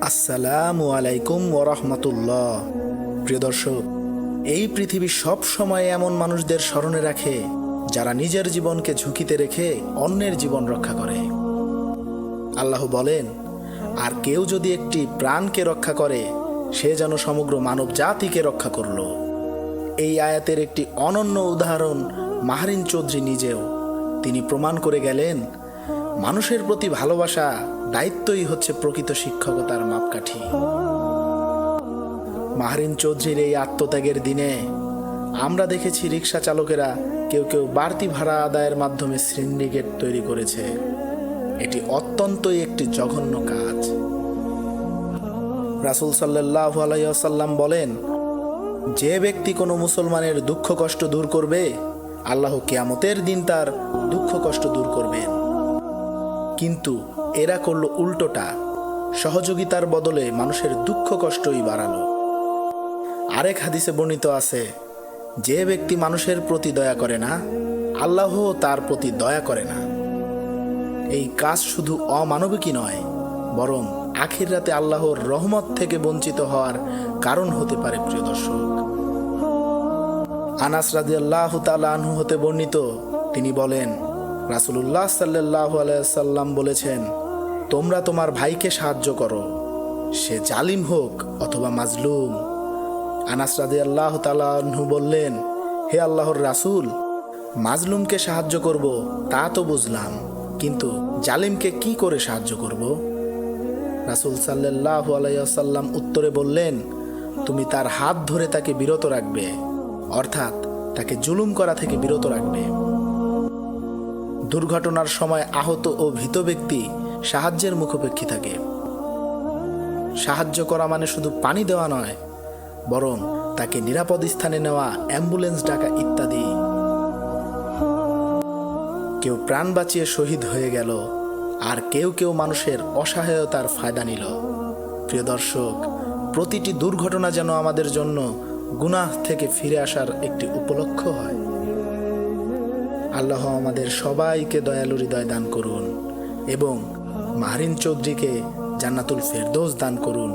আসসালামু আলাইকুম ওরহমতুল্লাহ। প্রিয় দর্শক, এই পৃথিবী সব সময় এমন মানুষদের স্মরণে রাখে যারা নিজের জীবনকে ঝুঁকিতে রেখে অন্যের জীবন রক্ষা করে। আল্লাহ বলেন, আর কেউ যদি একটি প্রাণকে রক্ষা করে সে যেন সমগ্র মানব জাতিকে রক্ষা করল। এই আয়াতের একটি অনন্য উদাহরণ মাহরিন চৌধুরী নিজেও। তিনি প্রমাণ করে গেলেন, মানুষের প্রতি ভালোবাসা, দায়িত্বই হচ্ছে প্রকৃত শিক্ষকতার মাপকাঠি। মাহরিন চৌধুরীর এই আত্মত্যাগের দিনে আমরা দেখেছি রিক্সা চালকেরা কেউ কেউ বাড়তি ভাড়া আদায়ের মাধ্যমে সিন্ডিকেট তৈরি করেছে। এটি অত্যন্তই একটি জঘন্য কাজ। রাসূল সাল্লাল্লাহু আলাইহি ওয়াসাল্লাম বলেন, যে ব্যক্তি কোনো মুসলমানের দুঃখ কষ্ট দূর করবে, আল্লাহ কিয়ামতের দিন তার দুঃখ কষ্ট দূর করবেন। কিন্তু এরা করল উল্টোটা, সহযোগিতার বদলে মানুষের দুঃখ কষ্টই বাড়ালো। আরেক হাদিসে বর্ণিত আছে, যে ব্যক্তি মানুষের প্রতি দয়া করে না, আল্লাহ তার প্রতি দয়া করে না। এই কাজ শুধু অমানবিকই নয়, বরং আখিরাতে আল্লাহর রহমত থেকে বঞ্চিত হওয়ার কারণ হতে পারে। প্রিয় দর্শক, আনাস রাদিয়াল্লাহু তাআলা আনহু হতে বর্ণিত, তিনি বলেন, রাসূলুল্লাহ সাল্লাল্লাহু আলাইহি ওয়াসাল্লাম বলেছেন, তোমরা তোমার ভাইকে সাহায্য করো, সে জালিম হোক অথবা মাজলুম। আনাস রাদিয়াল্লাহু তাআলা আনহু বললেন, হে আল্লাহর রাসূল, মাজলুমকে সাহায্য করব তা তো বুঝলাম, কিন্তু জালিমকে কি করে সাহায্য করব? রাসূল সাল্লাল্লাহু আলাইহি ওয়াসাল্লাম উত্তরে বললেন, তুমি তার হাত ধরে তাকে বিরত রাখবে, অর্থাৎ তাকে জুলুম করা থেকে বিরত রাখবে। দুর্ঘটনার সময় আহত ও ভীত ব্যক্তি সাহায্যের মুখোপেক্ষী থাকে। সাহায্য করা মানে শুধু পানি দেওয়া নয়, বরং তাকে নিরাপদ স্থানে নেওয়া, অ্যাম্বুলেন্স ডাকা ইত্যাদি। কেউ প্রাণ বাঁচিয়ে শহীদ হয়ে গেল, আর কেউ কেউ মানুষের অসহায়তার ফায়দা নিল। প্রিয় দর্শক, প্রতিটি দুর্ঘটনা যেন আমাদের জন্য গুনাহ থেকে ফিরে আসার একটি উপলক্ষ হয়। আল্লাহ আমাদের সবাইকে দয়ালু হৃদয় দান করুন এবং মাহরিন চৌধুরীকে জান্নাতুল ফেরদৌস দান করুন।